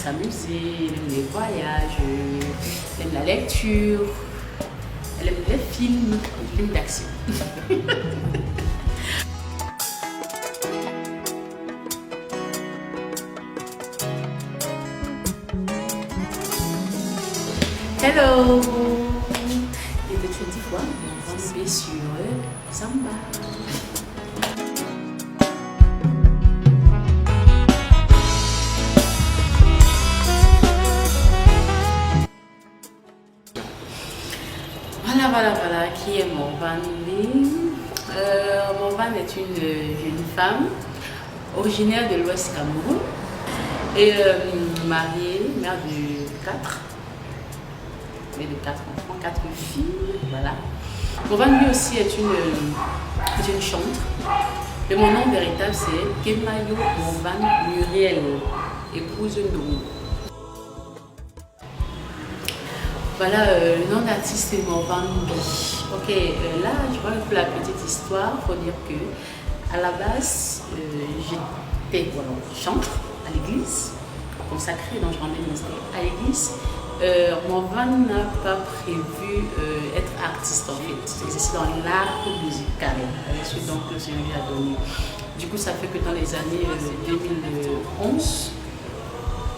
s'amuser, elle aime les voyages, elle aime la lecture, elle aime les films d'action. Hello! Et de 20 fois, on va tomber sur Zamba. Voilà, qui est Morvan Lee. Morvan est une jeune femme originaire de l'Ouest Cameroun et mariée, mère de 4 enfants, 4 filles. Voilà. Morvan Lee aussi est une chantre. Et mon nom véritable c'est Kemayo Morvan Muriel, épouse Ndou. Voilà, le nom d'artiste est Morvan Lee. Ok, là je vois un peu la petite histoire. Il faut dire que à la base, j'étais chantre à l'église, consacrée, donc je rendais le ministère à l'église. Morvan n'a pas prévu être artiste en fait, exercer dans l'art musical. C'est donc le Seigneur lui a donné. Du coup, ça fait que dans les années 2011,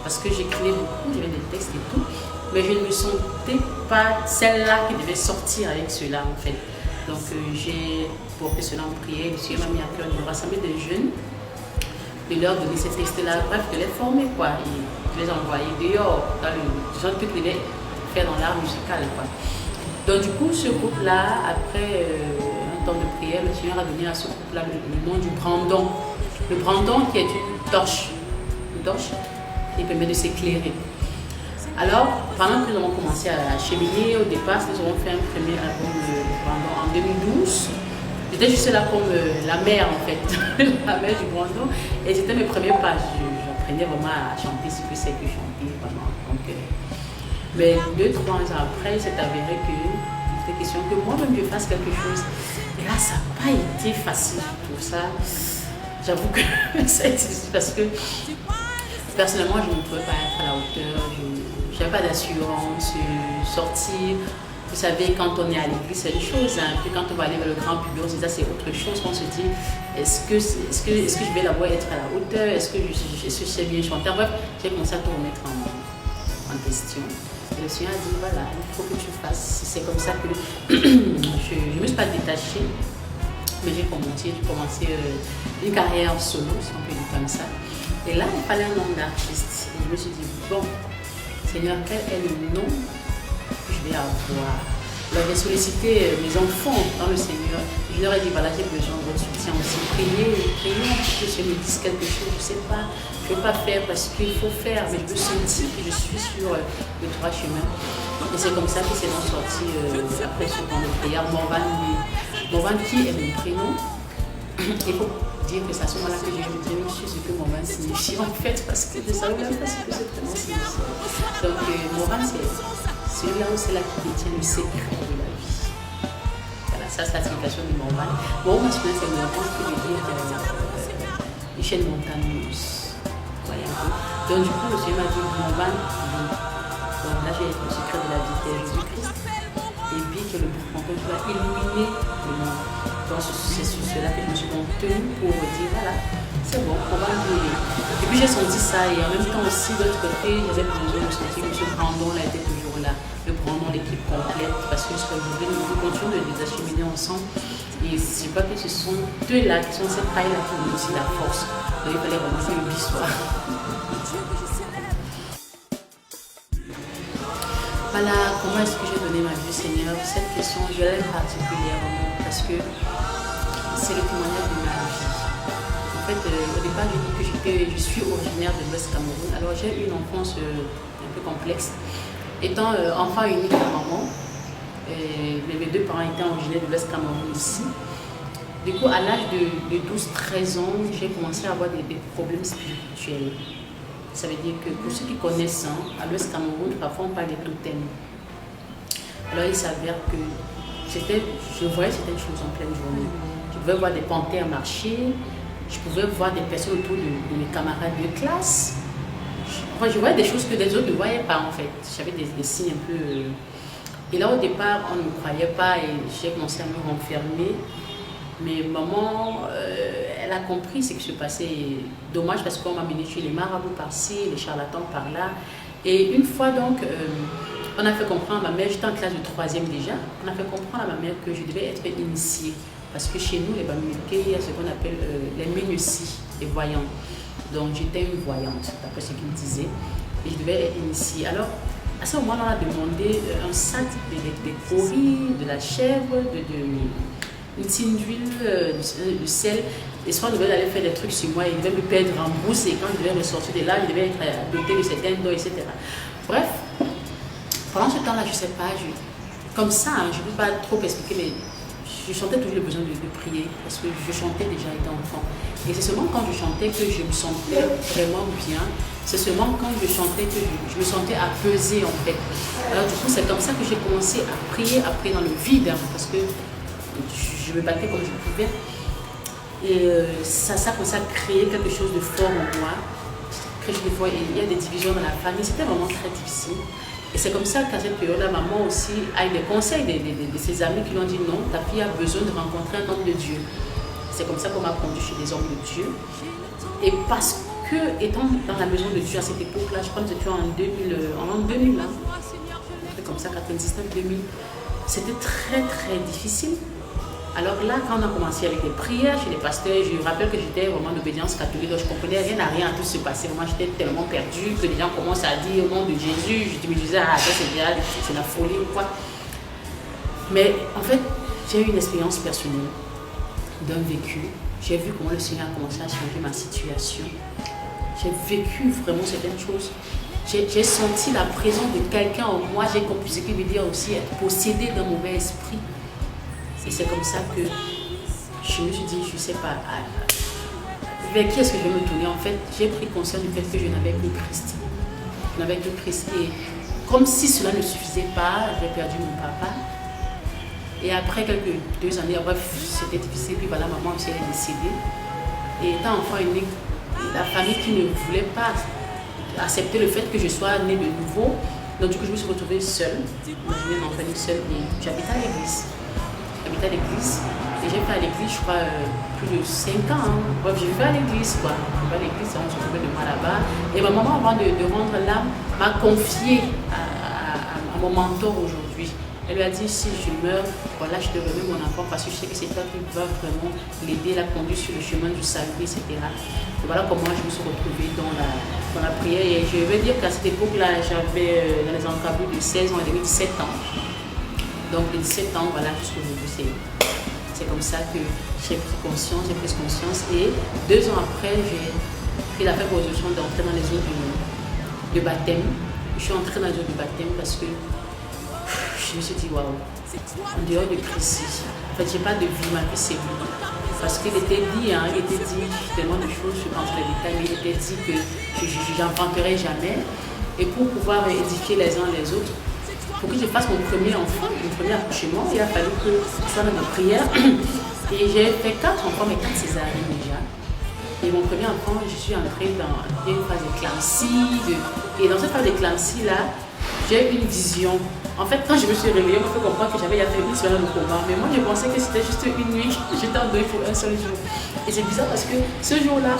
parce que j'écrivais beaucoup, j'avais des textes et tout, mais je ne me sentais pas celle-là qui devait sortir avec cela en fait. Donc j'ai porté cela en prière, le Seigneur m'a mis à cœur de rassembler des jeunes, de leur donner ces textes-là, bref, de les former quoi, et de les envoyer dehors, dans le genre que je devais faire dans l'art musical quoi. Donc du coup, ce groupe-là, après un temps de prière, le Seigneur a donné à ce groupe-là le nom du brandon. Le brandon qui est une torche qui permet de s'éclairer. Alors, pendant que nous avons commencé à cheminer, au départ, nous avons fait un premier album en 2012. J'étais juste là comme la mère en fait, la mère du brandon. Et c'était mes premières pages. J'apprenais vraiment à chanter ce que c'est que chanter vraiment. Donc, mais 2-3 ans après, il s'est avéré que c'était question que moi-même je fasse quelque chose. Et là, ça n'a pas été facile pour ça. J'avoue que ça a été difficile parce que personnellement, je ne pouvais pas être à la hauteur. Je n'avais pas d'assurance, sortir. Vous savez, quand on est à l'église, c'est une chose. Hein. Puis quand on va aller vers le grand public, c'est autre chose. On se dit, est-ce que je vais la voir être à la hauteur? Est-ce que je sais bien chanter? Bref, j'ai commencé à tout remettre en question. Et le Seigneur a dit, voilà, il faut que tu fasses. C'est comme ça que je ne me suis pas détachée. Mais j'ai commencé une carrière en solo, si on peut dire comme ça. Et là, il fallait un nom d'artiste. Et je me suis dit, bon, Seigneur, quel est le nom que je vais avoir? Alors, j'ai sollicité mes enfants dans le Seigneur. Je leur ai dit, voilà, j'ai besoin de votre soutien aussi. Priez que le Seigneur me dise quelque chose. Je ne sais pas, je ne veux pas faire parce qu'il faut faire, mais je veux sentir que je suis sur le droit chemin. Et c'est comme ça que c'est sorti après ce temps de prière. Morvan qui est mon prénom. Il faut dire que c'est à ce moment-là que j'ai retenu ce que Morvan signifie en fait, parce que je ne savais même pas ce que ce prénom signifie. Donc Morvan, c'est celui-là où c'est là qui détient le secret de la vie. Voilà, ça c'est la signification de Morvan. Bon, masculin c'est Morvan qui veut dire Michel Montagneuse. Voilà un peu. Donc du coup, le Seigneur m'a dit Morvan, donc là j'ai le secret de la vie qui est Jésus-Christ. Et puis que le bouffon va illuminer le monde. Donc c'est sur cela que je me suis tenue pour dire voilà, c'est bon, on va le brûler. Et puis j'ai senti ça et en même temps aussi de l'autre côté, j'avais besoin de sentir que M. Brandon là était toujours là. Le Brandon, l'équipe complète, parce que jusqu'à aujourd'hui, nous continuons de les acheminer ensemble. Et je crois que ce sont deux là qui sont cette taille là qui nous donnent aussi la force. Donc il fallait vraiment faire le bissoir. Voilà, comment est-ce que j'ai donné ma vie, Seigneur? Cette question, je l'aime particulièrement parce que c'est le témoignage de ma vie. En fait, au départ, je dis que je suis originaire de l'Ouest Cameroun. Alors, j'ai eu une enfance un peu complexe. Étant enfant unique à maman, mes deux parents étaient originaires de l'Ouest Cameroun ici. Du coup, à l'âge de 12-13 ans, j'ai commencé à avoir des problèmes spirituels. Ça veut dire que pour ceux qui connaissent, à l'Ouest Cameroun, parfois on parle des totems. Alors il s'avère que je voyais certaines choses en pleine journée. Je pouvais voir des panthères marcher, je pouvais voir des personnes autour de mes camarades de classe. Moi, je voyais des choses que les autres ne voyaient pas en fait. J'avais des signes un peu. Et là, au départ, on ne me croyait pas et j'ai commencé à me renfermer. Mais maman, elle a compris ce qui se passait. Dommage parce qu'on m'a mené chez les marabouts par-ci, les charlatans par-là. Et une fois donc, on a fait comprendre à ma mère, j'étais en classe de 3e déjà, on a fait comprendre à ma mère que je devais être initiée. Parce que chez nous, les Bamileke, il y a ce qu'on appelle les Ménussi, les voyants. Donc j'étais une voyante, d'après ce qu'ils me disaient. Et je devais être initiée. Alors, à ce moment-là, on a demandé un sac de coris, de la chèvre, une petite d'huile, de sel. Et soit on devait aller faire des trucs sur moi, il devait me perdre en brousse et quand je devais ressortir de là, je devais être doté de certains dons, etc. Bref, pendant ce temps-là, je ne sais pas, comme ça, hein, je ne peux pas trop expliquer, mais je sentais toujours le besoin de prier parce que je chantais déjà étant enfant. Et c'est seulement quand je chantais que je me sentais vraiment bien. C'est seulement quand je chantais que je me sentais apaisée en fait. Alors du coup, c'est comme ça que j'ai commencé à prier après dans le vide, hein, parce que je me battais comme je pouvais. Et ça a commencé à créer quelque chose de fort en moi. Des fois, il y a des divisions dans la famille. C'était vraiment très difficile. Et c'est comme ça qu'à cette période-là, maman aussi a eu des conseils de ses amis qui lui ont dit non, ta fille a besoin de rencontrer un homme de Dieu. C'est comme ça qu'on m'a conduit chez des hommes de Dieu. Et parce que, étant dans la maison de Dieu à cette époque-là, je crois que c'était en 2000, hein, comme ça, 99-2000, c'était très très difficile. Alors là, quand on a commencé avec les prières chez les pasteurs, je me rappelle que j'étais vraiment d'obédience catholique, donc je comprenais rien à rien à tout ce passé. Moi, j'étais tellement perdue que les gens commencent à dire au nom de Jésus. Je me disais, ah, ça c'est la folie ou quoi. Mais en fait, j'ai eu une expérience personnelle d'un vécu. J'ai vu comment le Seigneur a commencé à changer ma situation. J'ai vécu vraiment certaines choses. J'ai senti la présence de quelqu'un en moi. J'ai compris ce qui veut dire aussi être possédé d'un mauvais esprit. Et c'est comme ça que je me suis dit, je ne sais pas, vers qui est-ce que je vais me tourner. En fait, j'ai pris conscience du fait que je n'avais que Christ. Je n'avais que Christ. Et comme si cela ne suffisait pas, j'ai perdu mon papa. Et après 2 années, bref, c'était difficile. Puis voilà, maman aussi elle est décédée. Et étant enfant unique, la famille qui ne voulait pas accepter le fait que je sois née de nouveau. Donc du coup, je me suis retrouvée seule. Imaginez une enfant unique seule et j'habitais à l'église. J'habitais à l'église et j'ai fait à l'église, je crois, plus de 5 ans. Hein. Bref, j'ai fait à l'église, quoi. J'ai fait à l'église, on se trouvait de moi là-bas. Et ma maman, avant de rendre l'âme, m'a confié à mon mentor aujourd'hui. Elle lui a dit, si je meurs, voilà, je te remets mon enfant parce que je sais que c'est toi qui vas vraiment l'aider, la conduire sur le chemin du salut, etc. Et voilà comment je me suis retrouvée dans la prière. Et je veux dire qu'à cette époque-là, j'avais dans les encablures de 16 ans et demi, 17 ans. Donc, de 17 ans, voilà, jusqu'aujourd'hui, c'est comme ça que j'ai pris conscience. Et 2 ans après, j'ai pris la ferme résolution d'entrer dans les eaux de baptême. Je suis entrée dans les eaux de baptême parce que je me suis dit, waouh, en dehors de Christ, en fait, j'ai pas de vie, ma vie c'est lui. Parce qu'il était dit, tellement de choses, je pense les détails, mais il était dit que je n'enfanterai jamais. Et pour pouvoir édifier les uns les autres, pour que je fasse mon premier enfant, mon premier accouchement, il a fallu que je sois dans ma prière. Et j'ai fait 4 enfants, mais 4 césariennes déjà. Et mon premier enfant, je suis entrée dans une phase d'éclampsie. Et dans cette phase d'éclampsie-là, j'ai eu une vision. En fait, quand je me suis réveillée, on m'a fait comprendre que j'avais fait une semaine de coma. Mais moi, je pensais que c'était juste une nuit. J'étais endormie pour un seul jour. Et c'est bizarre parce que ce jour-là,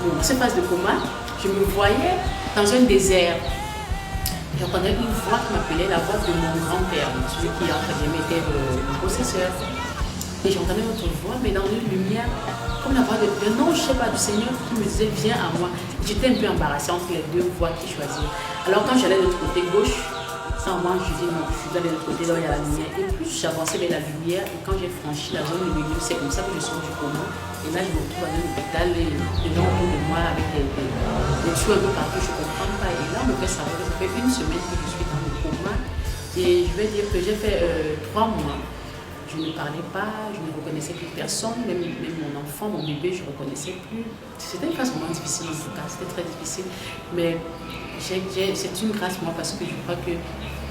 dans cette phase de coma, je me voyais dans un désert. J'entendais une voix qui m'appelait, la voix de mon grand-père, celui qui entre guillemets était mon possesseur. Et j'entendais notre voix, mais dans une lumière, comme la voix d'un ange, je ne sais pas, du Seigneur qui me disait viens à moi. J'étais un peu embarrassée entre les 2 voix qui choisir. Alors quand j'allais de l'autre côté gauche, sans moi, je dis non, je suis allée de l'autre côté, là où il y a la lumière. Et plus j'avançais vers la lumière, et quand j'ai franchi la zone de milieu, c'est comme ça que je sors du coma. Et là, je me retrouve dans un hôpital, et les gens autour de moi avec des tuyaux un peu partout, je ne comprends pas. Et là, on me fait savoir que ça fait 1 semaine que je suis dans le coma. Et je vais dire que j'ai fait 3 mois. Je ne parlais pas, je ne reconnaissais plus personne, même mon enfant, mon bébé, je ne reconnaissais plus. C'était une phase vraiment difficile en tout cas, c'était très difficile. Mais c'est une grâce moi parce que je crois que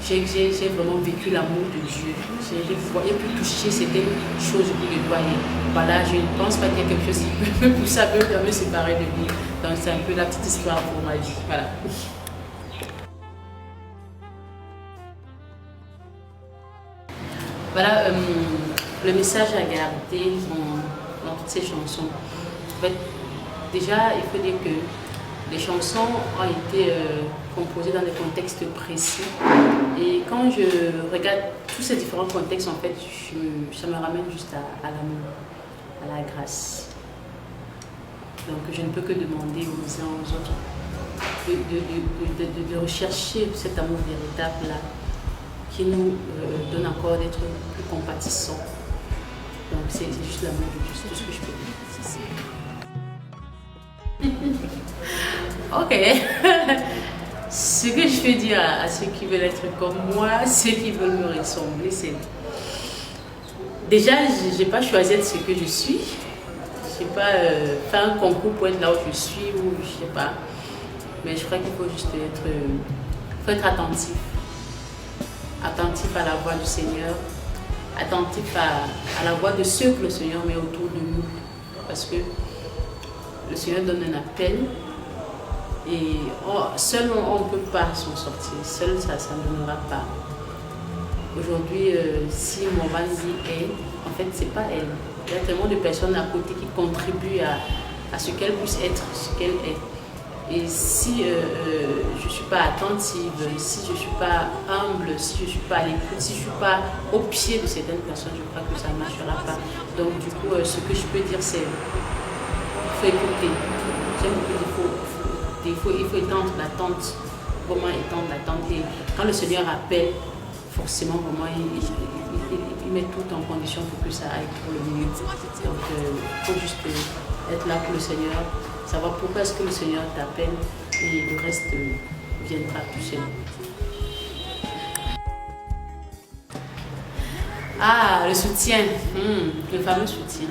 j'ai vraiment vécu l'amour de Dieu. J'ai pu toucher certaines choses que je dois. Voilà, je ne pense pas qu'il y ait quelque chose qui peut me pousser à me séparer de lui. Donc c'est un peu la petite histoire pour ma vie. Voilà. Voilà le message à garder dans toutes ces chansons. En fait, déjà, il faut dire que les chansons ont été composées dans des contextes précis. Et quand je regarde tous ces différents contextes, en fait, ça me ramène juste à l'amour, à la grâce. Donc je ne peux que demander aux uns aux autres de rechercher cet amour véritable-là qui nous donne encore d'être plus compatissants. Donc c'est juste l'amour de Dieu, c'est tout ce que je peux dire. Ok. Ce que je peux dire à ceux qui veulent être comme moi, ceux qui veulent me ressembler, c'est... Déjà, je n'ai pas choisi d'être ce que je suis. Je n'ai pas fait un concours pour être là où je suis, ou je ne sais pas. Mais je crois qu'il faut juste être attentif. Attentif à la voix du Seigneur, attentif à la voix de ceux que le Seigneur met autour de nous. Parce que le Seigneur donne un appel et seul on ne peut pas s'en sortir, seul ça ne donnera pas. Aujourd'hui, si Morvan dit elle, en fait c'est pas elle. Il y a tellement de personnes à côté qui contribuent à ce qu'elle puisse être, ce qu'elle est. Et si je ne suis pas attentive, si je ne suis pas humble, si je ne suis pas à l'écoute, si je ne suis pas au pied de certaines personnes, je crois que ça ne marchera pas. Donc du coup, ce que je peux dire, c'est qu'il faut écouter. J'aime beaucoup dire il faut étendre l'attente, vraiment étendre l'attente. Et quand le Seigneur appelle, forcément, vraiment, il met tout en condition pour que ça aille pour le mieux. Donc il faut juste être là pour le Seigneur. Savoir pourquoi est-ce que le Seigneur t'appelle et le reste viendra tout seul. Ah, le soutien, le fameux soutien.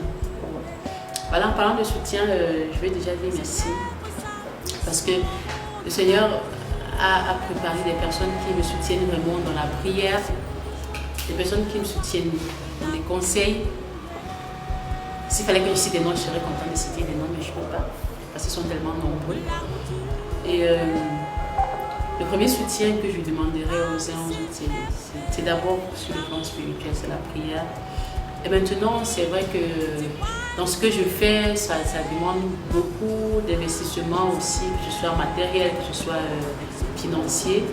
Voilà, en parlant de soutien, je vais déjà dire merci. Parce que le Seigneur a préparé des personnes qui me soutiennent vraiment dans la prière, des personnes qui me soutiennent dans les conseils. S'il fallait que je cite des noms, je serais contente de citer des noms, mais je ne peux pas. Parce qu'ils sont tellement nombreux. Et le premier soutien que je demanderais aux uns aux autres, c'est d'abord sur le plan spirituel, c'est la prière. Et maintenant, c'est vrai que dans ce que je fais, ça demande beaucoup d'investissement aussi, que ce soit matériel, que ce soit financier.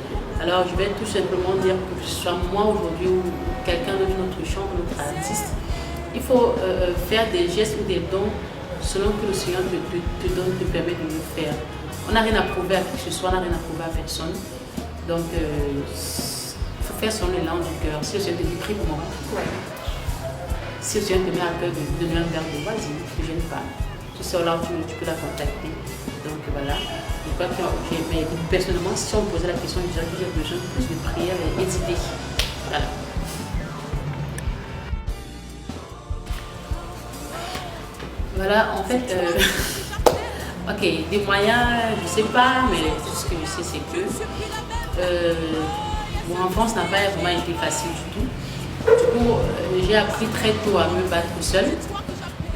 Alors je vais tout simplement dire que ce soit moi aujourd'hui ou quelqu'un de notre chambre, notre artiste, il faut faire des gestes ou des dons selon que le Seigneur te donne, te permet de le faire. On n'a rien à prouver à qui que ce soit, on n'a rien à prouver à personne. Donc, il faut faire son élan du cœur. Si le Seigneur te dit, prie pour moi, si le Seigneur te met à cœur de donner un verre de vas-y, ne te gêne pas. Tu sors là, tu peux la contacter. Donc voilà. Je crois que mais personnellement, si on me posait la question, je dirais que j'ai besoin de plus de prières et d'idées. Voilà. Voilà, en fait, ok, des moyens, je sais pas, mais tout ce que je sais, c'est que mon enfance n'a pas vraiment été facile du tout. Du coup, j'ai appris très tôt à me battre seule.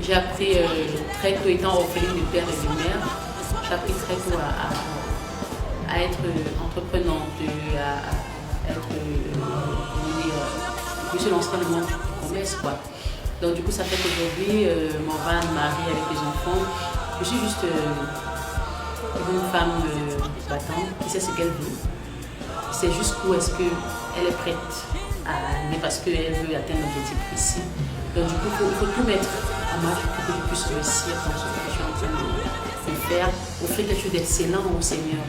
J'ai appris très tôt, étant orpheline de père et de mère, j'ai appris très tôt à être entreprenante, à être, je suis lancée dans le monde du commerce, quoi. Donc du coup, ça fait qu'aujourd'hui, Morvan, mari avec les enfants, je suis juste une femme battante qui sait ce qu'elle veut. C'est jusqu'où est-ce qu'elle est prête à aller parce qu'elle veut atteindre un objectif précis. Donc du coup, il faut tout mettre à marche pour que je puisse réussir dans ce que je suis en train de faire, offrir quelque chose d'excellent au Seigneur.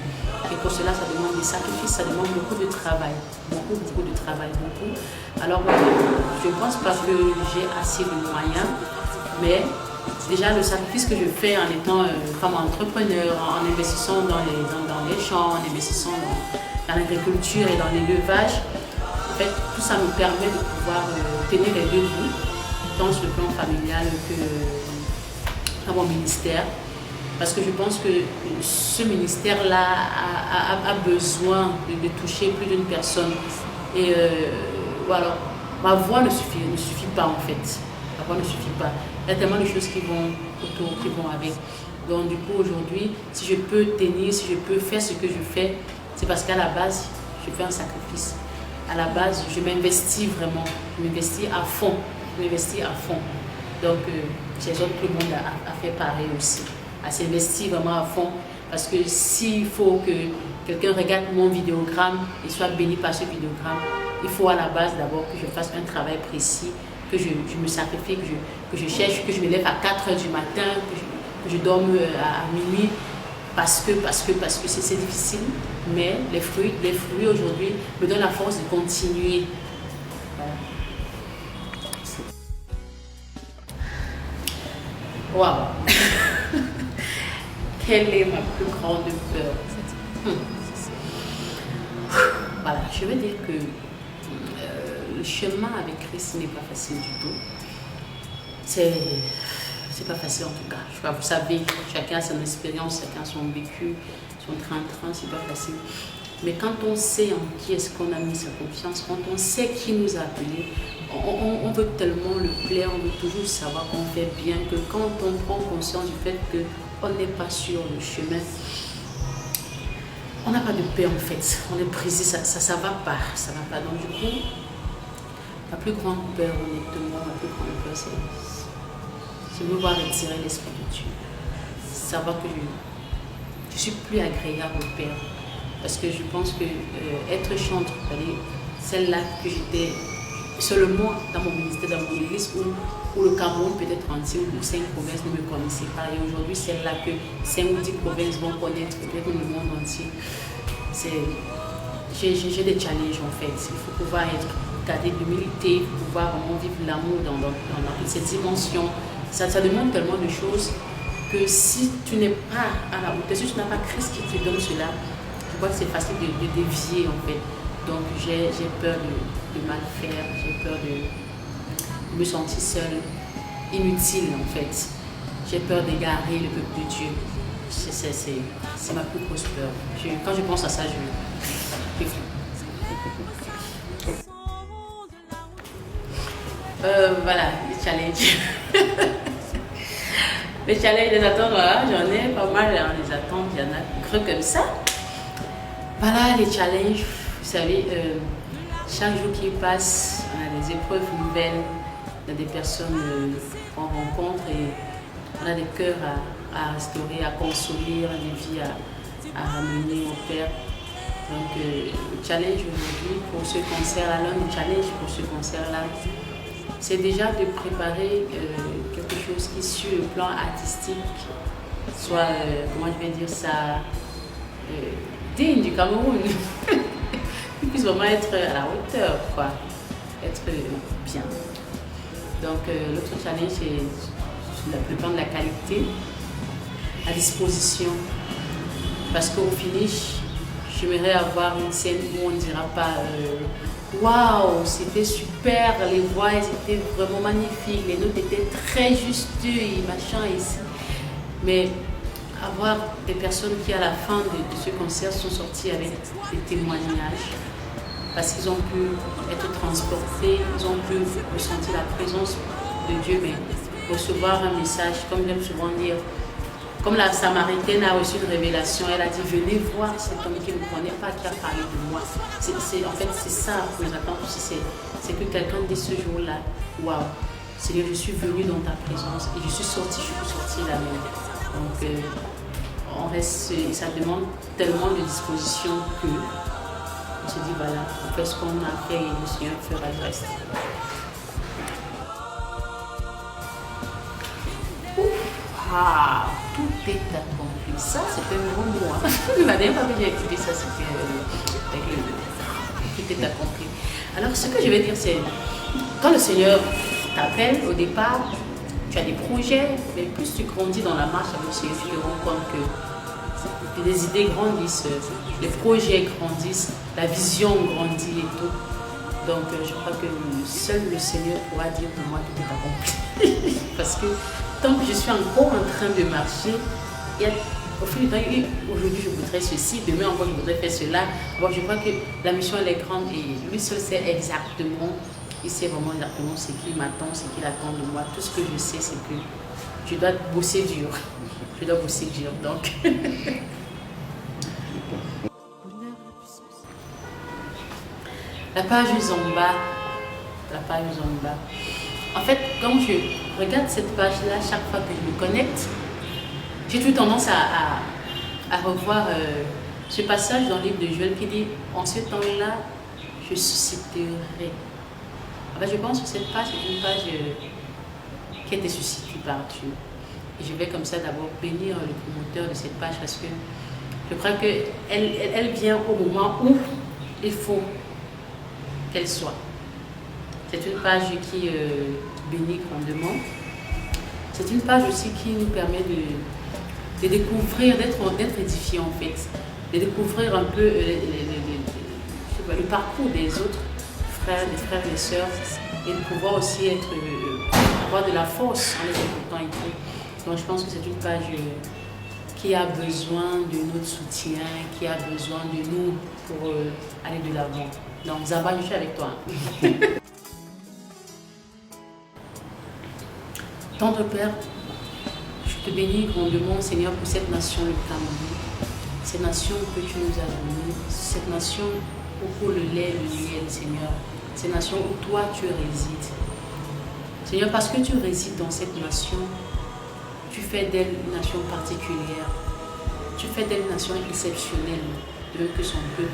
Et pour cela, ça demande des sacrifices, ça demande beaucoup de travail. Beaucoup de travail, beaucoup. Alors, je ne pense pas que j'ai assez de moyens, mais déjà le sacrifice que je fais en étant femme entrepreneur, en investissant dans les champs, en investissant dans l'agriculture et dans l'élevage, en fait, tout ça me permet de pouvoir tenir les deux bouts, tant sur le plan familial que dans mon ministère. Parce que je pense que ce ministère-là a besoin de toucher plus d'une personne. Et voilà, ma voix ne suffit pas en fait. Ma voix ne suffit pas. Il y a tellement de choses qui vont autour, qui vont avec. Donc du coup aujourd'hui, si je peux tenir, si je peux faire ce que je fais, c'est parce qu'à la base, je fais un sacrifice. à la base, je m'investis vraiment, je m'investis à fond, je m'investis à fond. Donc, j'exhorte tout le monde à faire pareil aussi, à s'investir vraiment à fond. Parce que s'il faut que quelqu'un regarde mon vidéogramme et soit béni par ce vidéogramme, il faut à la base d'abord que je fasse un travail précis, que je me sacrifie, que je cherche, que je me lève à 4 h du matin, que je dorme à minuit, parce que c'est difficile. Mais les fruits aujourd'hui me donnent la force de continuer. Voilà. Waouh! Quelle est ma plus grande peur? Voilà, je veux dire que le chemin avec Christ n'est pas facile du tout. C'est pas facile en tout cas. Je crois, vous savez, chacun a son expérience, chacun a son vécu, son train-train, c'est pas facile. Mais quand on sait en qui est-ce qu'on a mis sa confiance, quand on sait qui nous a appelés, on veut tellement le plaire, on veut toujours savoir qu'on fait bien, que quand on prend conscience du fait qu'on n'est pas sur le chemin, on n'a pas de paix en fait, on est brisé, ça va pas, ça va pas. Donc du coup, ma plus grande peur, honnêtement, ma plus grande peur, c'est de me voir retirer l'Esprit de Dieu. Savoir que je suis plus agréable au Père. Parce que je pense que être chantre, celle-là que j'étais seulement dans mon ministère, dans mon église, où le Cameroun peut-être entier, où 5 provinces ne me connaissaient pas. Et aujourd'hui, celle-là que 5 ou 10 provinces vont connaître, peut-être le monde entier. J'ai des challenges en fait. Il faut pouvoir garder de l'humilité, pouvoir vraiment vivre l'amour dans toutes ces dimensions. Ça demande tellement de choses que si tu n'es pas à la hauteur, si tu n'as pas Christ qui te donne cela, je crois que c'est facile de dévier en fait. Donc j'ai peur de mal faire, j'ai peur de me sentir seule, inutile en fait. J'ai peur d'égarer le peuple de Dieu. C'est ma plus grosse peur. Quand je pense à ça, voilà, les challenges. Les challenges, les attentes, voilà, j'en ai pas mal, hein, les attentes, il y en a creux comme ça. Voilà, les challenges, vous savez, chaque jour qui passe, on a des épreuves nouvelles, on a des personnes qu'on rencontre et on a des cœurs à restaurer, à consoler, on a des vies à ramener au Père. Donc, le challenge aujourd'hui pour ce concert-là, l'un des challenges pour ce concert-là, c'est déjà de préparer quelque chose qui, sur le plan artistique, soit, comment je vais dire ça, digne du Cameroun, qui puisse vraiment être à la hauteur, quoi, être bien. Donc, l'autre challenge, c'est sur le plan de la qualité, la disposition, parce qu'au finish, j'aimerais avoir une scène où on ne dira pas waouh, c'était super, les voix étaient vraiment magnifiques, les notes étaient très justes et machin ici. Mais avoir des personnes qui à la fin de ce concert sont sorties avec des témoignages parce qu'ils ont pu être transportés, ils ont pu ressentir la présence de Dieu, mais recevoir un message, comme j'aime souvent dire, comme la Samaritaine a reçu une révélation, elle a dit venez voir cet homme qui ne me connaît pas, qui a parlé de moi. En fait, c'est ça que nous attendons aussi, c'est que quelqu'un dise ce jour-là, waouh, Seigneur, je suis venu dans ta présence et je suis sorti la même. Donc, on reste, ça demande tellement de disposition que on se dit voilà, on fait ce qu'on a fait et le Seigneur fera le reste. Ah, tout est accompli. Ça, c'était un gros mot. Hein. La dernière fois que j'ai écouté ça, c'était tout est accompli. Alors, ce que je vais dire, c'est quand le Seigneur t'appelle au départ, tu as des projets, mais plus tu grandis dans la marche avec le Seigneur, tu te rends compte que les idées grandissent, les projets grandissent, la vision grandit et tout. Donc, je crois que seul le Seigneur pourra dire pour moi tout est accompli. Parce que tant que je suis encore en train de marcher, au fil du temps, aujourd'hui je voudrais ceci, demain encore je voudrais faire cela. Bon, je crois que la mission elle est grande et lui seul sait exactement, il sait vraiment exactement ce qu'il m'attend, ce qu'il attend de moi. Tout ce que je sais, c'est que je dois bosser dur. Je dois bosser dur, donc. La page Zomba. La page Zomba. En fait, quand je regarde cette page-là, chaque fois que je me connecte, j'ai toujours tendance à revoir ce passage dans le livre de Joël qui dit « En ce temps-là, je susciterai ». En fait, je pense que cette page est une page qui a été suscitée par Dieu. Et je vais comme ça d'abord bénir le promoteur de cette page parce que je crois qu'elle vient au moment où il faut qu'elle soit. C'est une page qui bénit grandement. C'est une page aussi qui nous permet de découvrir, d'être édifié en fait, de découvrir un peu le parcours des autres frères, des frères et des sœurs, et de pouvoir aussi avoir de la force en les écoutant et tout. Donc je pense que c'est une page qui a besoin de notre soutien, qui a besoin de nous pour aller de l'avant. Donc Zaba, je suis avec toi. Tendre Père, je te bénis grandement, Seigneur, pour cette nation, le Cameroun. Cette nation que tu nous as donnée, cette nation où coule le lait, le miel, Seigneur. Cette nation où toi tu résides. Seigneur, parce que tu résides dans cette nation, tu fais d'elle une nation particulière. Tu fais d'elle une nation exceptionnelle, de que son peuple.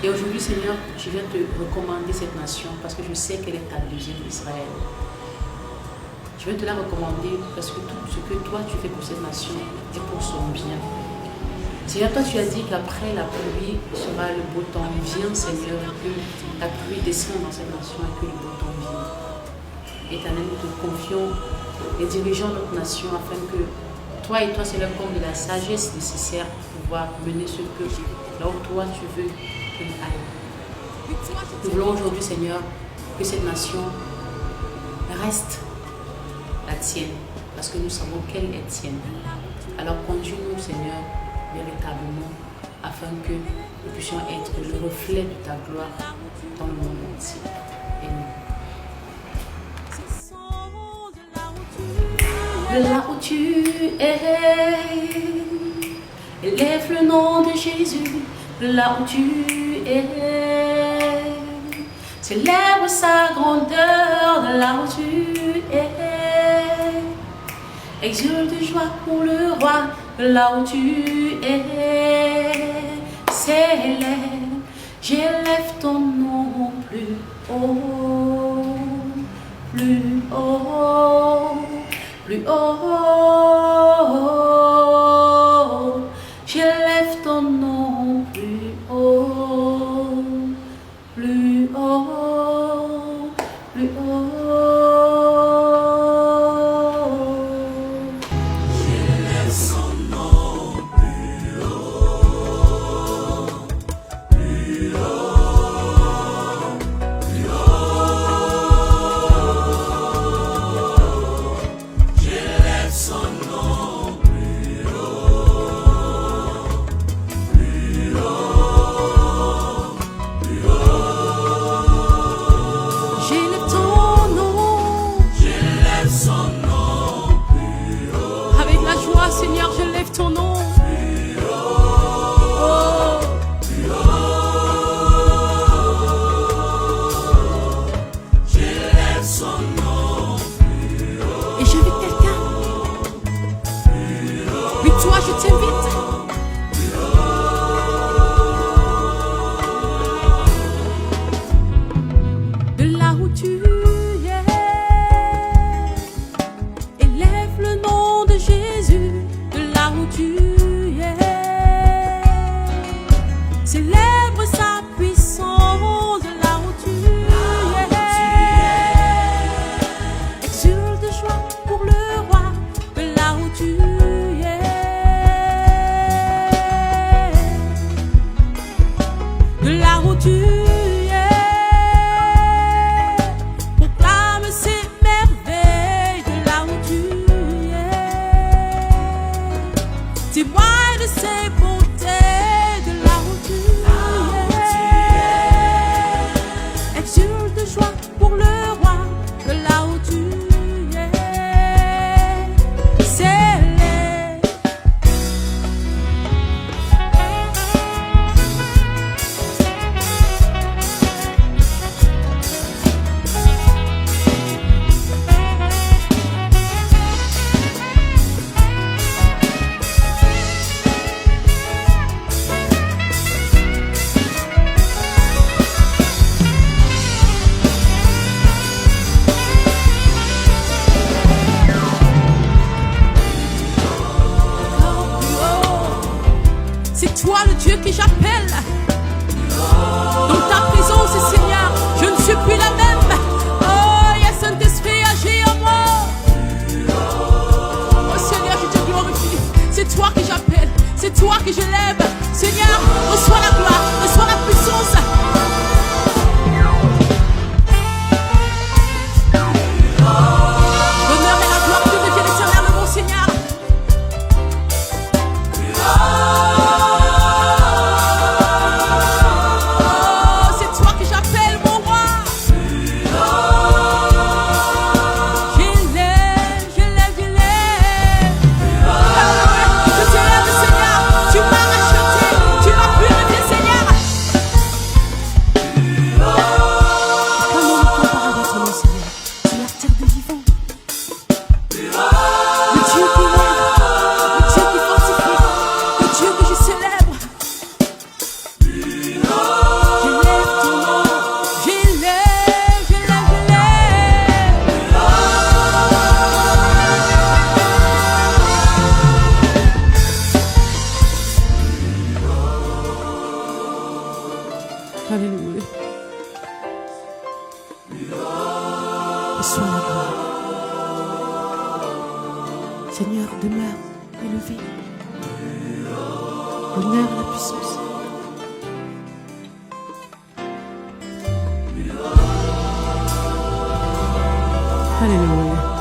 Et aujourd'hui, Seigneur, je viens te recommander cette nation parce que je sais qu'elle est ta deuxième Israël. Je vais te la recommander parce que tout ce que toi tu fais pour cette nation est pour son bien. Seigneur, toi tu as dit qu'après la pluie sera le beau temps. Viens, Seigneur, que la pluie descende dans cette nation et que le beau temps vienne. Éternel, nous te confions les dirigeants de notre nation afin que toi et toi, c'est leur compte de la sagesse nécessaire pour pouvoir mener ce peuple là où toi tu veux qu'il aille. Nous voulons aujourd'hui, Seigneur, que cette nation reste la tienne, parce que nous savons qu'elle est tienne. Alors conduis-nous, Seigneur, véritablement, afin que nous puissions être le reflet de ta gloire dans le monde entier. Amen. De là où tu es, élève le nom de Jésus. De là où tu es, célèbre sa grandeur. De là où tu es, exulte de joie pour le roi. De là où tu es, célèbre, j'élève ton nom plus haut, plus haut, plus haut. J'élève ton nom plus haut, plus haut, plus haut. toi le Dieu que j'appelle. Dans ta présence, Seigneur, je ne suis plus la même. Oh, il y a Saint-Esprit, agis en moi. Oh Seigneur, je te glorifie. C'est toi que j'appelle, c'est toi que je lève. Seigneur, reçois la gloire, reçois la puissance. L'honneur et la gloire te deviennent éternellement, mon Seigneur. Oh, c'est toi que j'appelle mon roi. Je lève, je lève, je lève. Je te lève, Seigneur. Tu m'as racheté, tu m'as purifié, Seigneur. Comment me comparer à votre nom, Seigneur? Tu es la terre des vivants. Le Dieu qui lève, le Dieu qui fortifie, le Dieu que je célèbre. Je lève ton nom, je lève, je lève, je lève. Alléluia. Reçois la gloire. Seigneur, demeure élevé. L'honneur et la puissance. Alléluia.